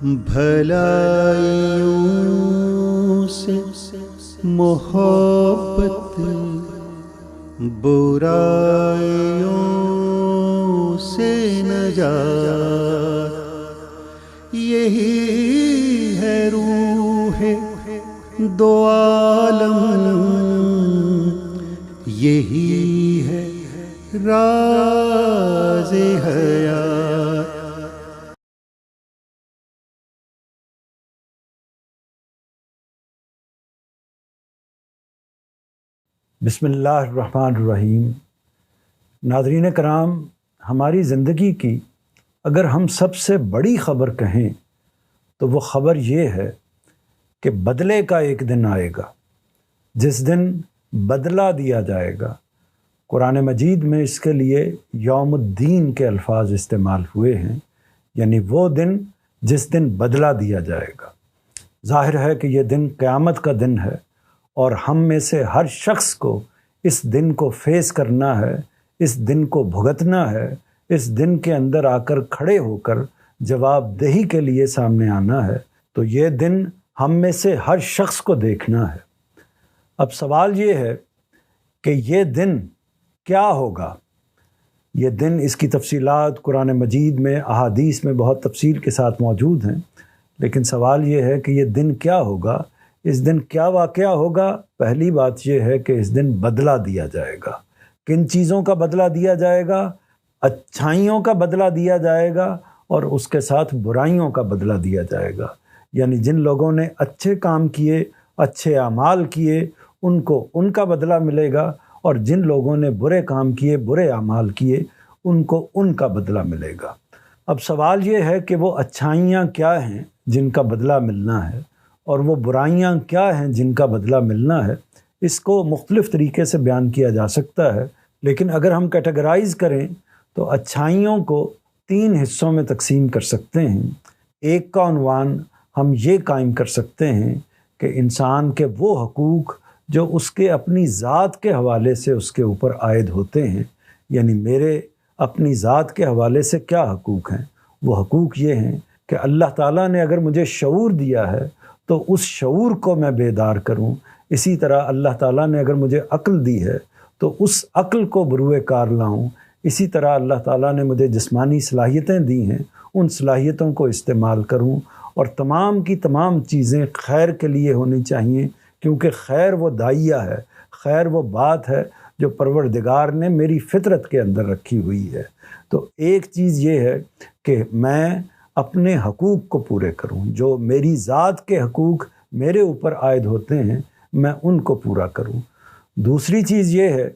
بھلائیوں سے محبت، برائیوں سے نجات، یہی ہے روح دو عالم، یہی ہے راز حیات۔ بسم اللہ الرحمن الرحیم۔ ناظرین کرام، ہماری زندگی کی اگر ہم سب سے بڑی خبر کہیں تو وہ خبر یہ ہے کہ بدلے کا ایک دن آئے گا، جس دن بدلہ دیا جائے گا۔ قرآن مجید میں اس کے لیے یوم الدین کے الفاظ استعمال ہوئے ہیں، یعنی وہ دن جس دن بدلہ دیا جائے گا۔ ظاہر ہے کہ یہ دن قیامت کا دن ہے، اور ہم میں سے ہر شخص کو اس دن کو فیس کرنا ہے، اس دن کو بھگتنا ہے، اس دن کے اندر آ کر کھڑے ہو کر جواب دہی کے لیے سامنے آنا ہے۔ تو یہ دن ہم میں سے ہر شخص کو دیکھنا ہے۔ اب سوال یہ ہے کہ یہ دن کیا ہوگا؟ یہ دن، اس کی تفصیلات قرآن مجید میں، احادیث میں بہت تفصیل کے ساتھ موجود ہیں، لیکن سوال یہ ہے کہ یہ دن کیا ہوگا؟ اس دن کیا واقعہ ہوگا؟ پہلی بات یہ ہے کہ اس دن بدلہ دیا جائے گا۔ کن چیزوں کا بدلہ دیا جائے گا؟ اچھائیوں کا بدلہ دیا جائے گا، اور اس کے ساتھ برائیوں کا بدلہ دیا جائے گا۔ یعنی جن لوگوں نے اچھے کام کیے، اچھے اعمال کیے، ان کو ان کا بدلہ ملے گا، اور جن لوگوں نے برے کام کیے، برے اعمال کیے، ان کو ان کا بدلہ ملے گا۔ اب سوال یہ ہے کہ وہ اچھائیاں کیا ہیں جن کا بدلہ ملنا ہے، اور وہ برائیاں کیا ہیں جن کا بدلہ ملنا ہے؟ اس کو مختلف طریقے سے بیان کیا جا سکتا ہے، لیکن اگر ہم کیٹیگرائز کریں تو اچھائیوں کو 3 حصوں میں تقسیم کر سکتے ہیں۔ ایک کا عنوان ہم یہ قائم کر سکتے ہیں کہ انسان کے وہ حقوق جو اس کے اپنی ذات کے حوالے سے اس کے اوپر عائد ہوتے ہیں، یعنی میرے اپنی ذات کے حوالے سے کیا حقوق ہیں؟ وہ حقوق یہ ہیں کہ اللہ تعالیٰ نے اگر مجھے شعور دیا ہے تو اس شعور کو میں بیدار کروں۔ اسی طرح اللہ تعالیٰ نے اگر مجھے عقل دی ہے تو اس عقل کو بروئے کار لاؤں۔ اسی طرح اللہ تعالیٰ نے مجھے جسمانی صلاحیتیں دی ہیں، ان صلاحیتوں کو استعمال کروں، اور تمام کی تمام چیزیں خیر کے لیے ہونی چاہیے، کیونکہ خیر وہ داعیہ ہے، خیر وہ بات ہے جو پروردگار نے میری فطرت کے اندر رکھی ہوئی ہے۔ تو ایک چیز یہ ہے کہ میں اپنے حقوق کو پورے کروں، جو میری ذات کے حقوق میرے اوپر عائد ہوتے ہیں میں ان کو پورا کروں۔ دوسری چیز یہ ہے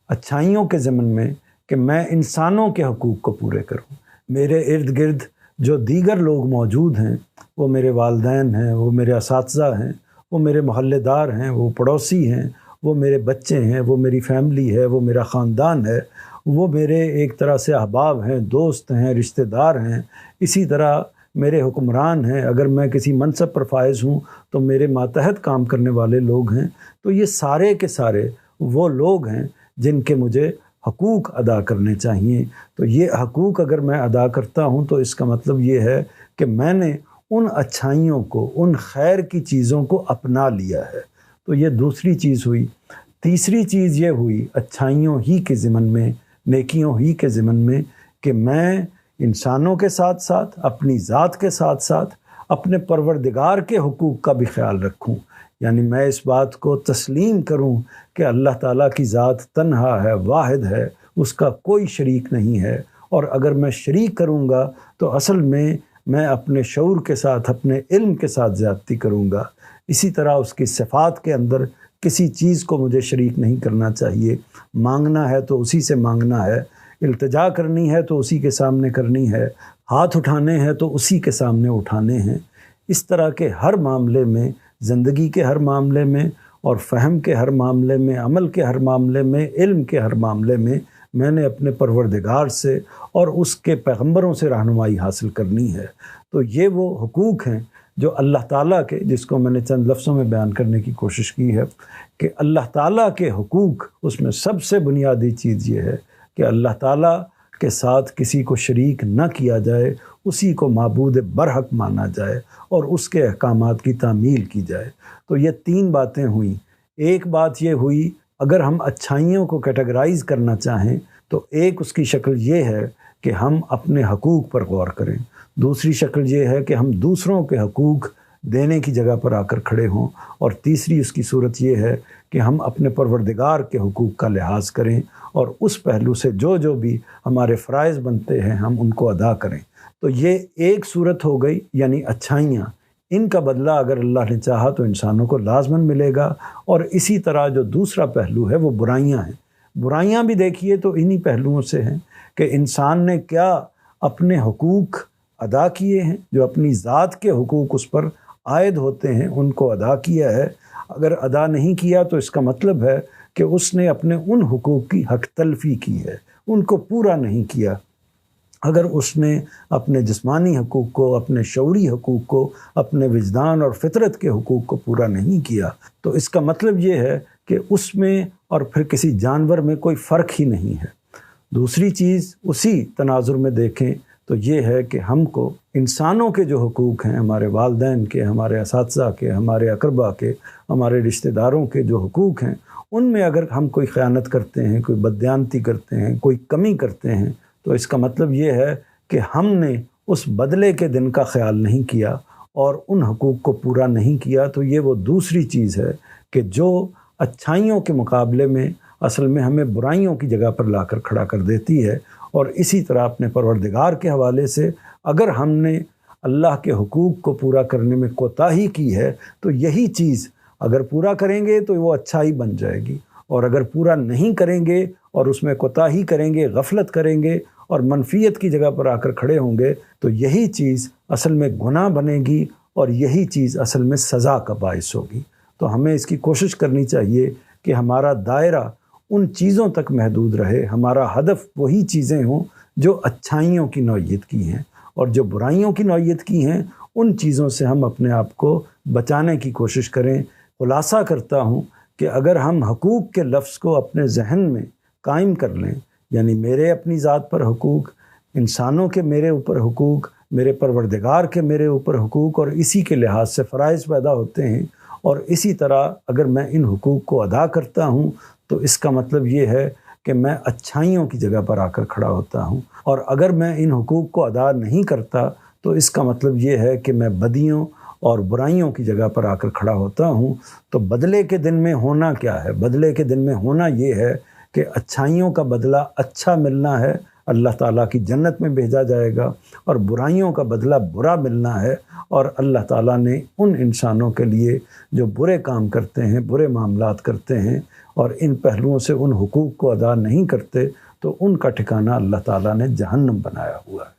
اچھائیوں کے ضمن میں کہ میں انسانوں کے حقوق کو پورے کروں۔ میرے ارد گرد جو دیگر لوگ موجود ہیں، وہ میرے والدین ہیں، وہ میرے اساتذہ ہیں، وہ میرے محلے دار ہیں، وہ پڑوسی ہیں، وہ میرے بچے ہیں، وہ میری فیملی ہے، وہ میرا خاندان ہے، وہ میرے ایک طرح سے احباب ہیں، دوست ہیں، رشتہ دار ہیں، اسی طرح میرے حکمران ہیں۔ اگر میں کسی منصب پر فائز ہوں تو میرے ماتحت کام کرنے والے لوگ ہیں۔ تو یہ سارے کے سارے وہ لوگ ہیں جن کے مجھے حقوق ادا کرنے چاہیے۔ تو یہ حقوق اگر میں ادا کرتا ہوں تو اس کا مطلب یہ ہے کہ میں نے ان اچھائیوں کو، ان خیر کی چیزوں کو اپنا لیا ہے۔ تو یہ دوسری چیز ہوئی۔ تیسری چیز یہ ہوئی اچھائیوں ہی کے ضمن میں، نیکیوں ہی کے ضمن میں، کہ میں انسانوں کے ساتھ ساتھ، اپنی ذات کے ساتھ ساتھ، اپنے پروردگار کے حقوق کا بھی خیال رکھوں۔ یعنی میں اس بات کو تسلیم کروں کہ اللہ تعالیٰ کی ذات تنہا ہے، واحد ہے، اس کا کوئی شریک نہیں ہے، اور اگر میں شریک کروں گا تو اصل میں اپنے شعور کے ساتھ، اپنے علم کے ساتھ زیادتی کروں گا۔ اسی طرح اس کی صفات کے اندر کسی چیز کو مجھے شریک نہیں کرنا چاہیے۔ مانگنا ہے تو اسی سے مانگنا ہے، التجا کرنی ہے تو اسی کے سامنے کرنی ہے، ہاتھ اٹھانے ہیں تو اسی کے سامنے اٹھانے ہیں۔ اس طرح کے ہر معاملے میں، زندگی کے ہر معاملے میں، اور فہم کے ہر معاملے میں، عمل کے ہر معاملے میں، علم کے ہر معاملے میں نے اپنے پروردگار سے اور اس کے پیغمبروں سے رہنمائی حاصل کرنی ہے۔ تو یہ وہ حقوق ہیں جو اللہ تعالیٰ کے، جس کو میں نے چند لفظوں میں بیان کرنے کی کوشش کی ہے کہ اللہ تعالیٰ کے حقوق، اس میں سب سے بنیادی چیز یہ ہے کہ اللہ تعالیٰ کے ساتھ کسی کو شریک نہ کیا جائے، اسی کو معبود برحق مانا جائے اور اس کے احکامات کی تعمیل کی جائے۔ تو یہ 3 باتیں ہوئیں۔ ایک بات یہ ہوئی، اگر ہم اچھائیوں کو کیٹیگرائز کرنا چاہیں تو ایک اس کی شکل یہ ہے کہ ہم اپنے حقوق پر غور کریں، دوسری شکل یہ ہے کہ ہم دوسروں کے حقوق دینے کی جگہ پر آ کر کھڑے ہوں، اور تیسری اس کی صورت یہ ہے کہ ہم اپنے پروردگار کے حقوق کا لحاظ کریں اور اس پہلو سے جو بھی ہمارے فرائض بنتے ہیں ہم ان کو ادا کریں۔ تو یہ ایک صورت ہو گئی، یعنی اچھائیاں، ان کا بدلہ اگر اللہ نے چاہا تو انسانوں کو لازماً ملے گا۔ اور اسی طرح جو دوسرا پہلو ہے وہ برائیاں ہیں۔ برائیاں بھی دیکھیے تو انہی پہلوؤں سے ہیں کہ انسان نے کیا اپنے حقوق ادا کیے ہیں، جو اپنی ذات کے حقوق اس پر عائد ہوتے ہیں ان کو ادا کیا ہے۔ اگر ادا نہیں کیا تو اس کا مطلب ہے کہ اس نے اپنے ان حقوق کی حق تلفی کی ہے، ان کو پورا نہیں کیا۔ اگر اس نے اپنے جسمانی حقوق کو، اپنے شعوری حقوق کو، اپنے وجدان اور فطرت کے حقوق کو پورا نہیں کیا تو اس کا مطلب یہ ہے کہ اس میں اور پھر کسی جانور میں کوئی فرق ہی نہیں ہے۔ دوسری چیز اسی تناظر میں دیکھیں تو یہ ہے کہ ہم کو انسانوں کے جو حقوق ہیں، ہمارے والدین کے، ہمارے اساتذہ کے، ہمارے اقربا کے، ہمارے رشتہ داروں کے جو حقوق ہیں، ان میں اگر ہم کوئی خیانت کرتے ہیں، کوئی بددیانتی کرتے ہیں، کوئی کمی کرتے ہیں تو اس کا مطلب یہ ہے کہ ہم نے اس بدلے کے دن کا خیال نہیں کیا اور ان حقوق کو پورا نہیں کیا۔ تو یہ وہ دوسری چیز ہے کہ جو اچھائیوں کے مقابلے میں اصل میں ہمیں برائیوں کی جگہ پر لا کر کھڑا کر دیتی ہے۔ اور اسی طرح اپنے پروردگار کے حوالے سے اگر ہم نے اللہ کے حقوق کو پورا کرنے میں کوتاہی کی ہے تو یہی چیز اگر پورا کریں گے تو وہ اچھائی بن جائے گی، اور اگر پورا نہیں کریں گے اور اس میں کوتاہی کریں گے، غفلت کریں گے اور منفیت کی جگہ پر آ کر کھڑے ہوں گے تو یہی چیز اصل میں گناہ بنے گی اور یہی چیز اصل میں سزا کا باعث ہوگی۔ تو ہمیں اس کی کوشش کرنی چاہیے کہ ہمارا دائرہ ان چیزوں تک محدود رہے، ہمارا ہدف وہی چیزیں ہوں جو اچھائیوں کی نوعیت کی ہیں، اور جو برائیوں کی نوعیت کی ہیں ان چیزوں سے ہم اپنے آپ کو بچانے کی کوشش کریں۔ خلاصہ کرتا ہوں کہ اگر ہم حقوق کے لفظ کو اپنے ذہن میں قائم کر لیں، یعنی میرے اپنی ذات پر حقوق، انسانوں کے میرے اوپر حقوق، میرے پروردگار کے میرے اوپر حقوق، اور اسی کے لحاظ سے فرائض پیدا ہوتے ہیں، اور اسی طرح اگر میں ان حقوق کو ادا کرتا ہوں تو اس کا مطلب یہ ہے کہ میں اچھائیوں کی جگہ پر آ کر کھڑا ہوتا ہوں، اور اگر میں ان حقوق کو ادا نہیں کرتا تو اس کا مطلب یہ ہے کہ میں بدیوں اور برائیوں کی جگہ پر آ کر کھڑا ہوتا ہوں۔ تو بدلے کے دن میں ہونا کیا ہے؟ بدلے کے دن میں ہونا یہ ہے کہ اچھائیوں کا بدلہ اچھا ملنا ہے، اللہ تعالیٰ کی جنت میں بھیجا جائے گا، اور برائیوں کا بدلہ برا ملنا ہے، اور اللہ تعالیٰ نے ان انسانوں کے لیے جو برے کام کرتے ہیں، برے معاملات کرتے ہیں اور ان پہلوؤں سے ان حقوق کو ادا نہیں کرتے تو ان کا ٹھکانہ اللہ تعالیٰ نے جہنم بنایا ہوا ہے۔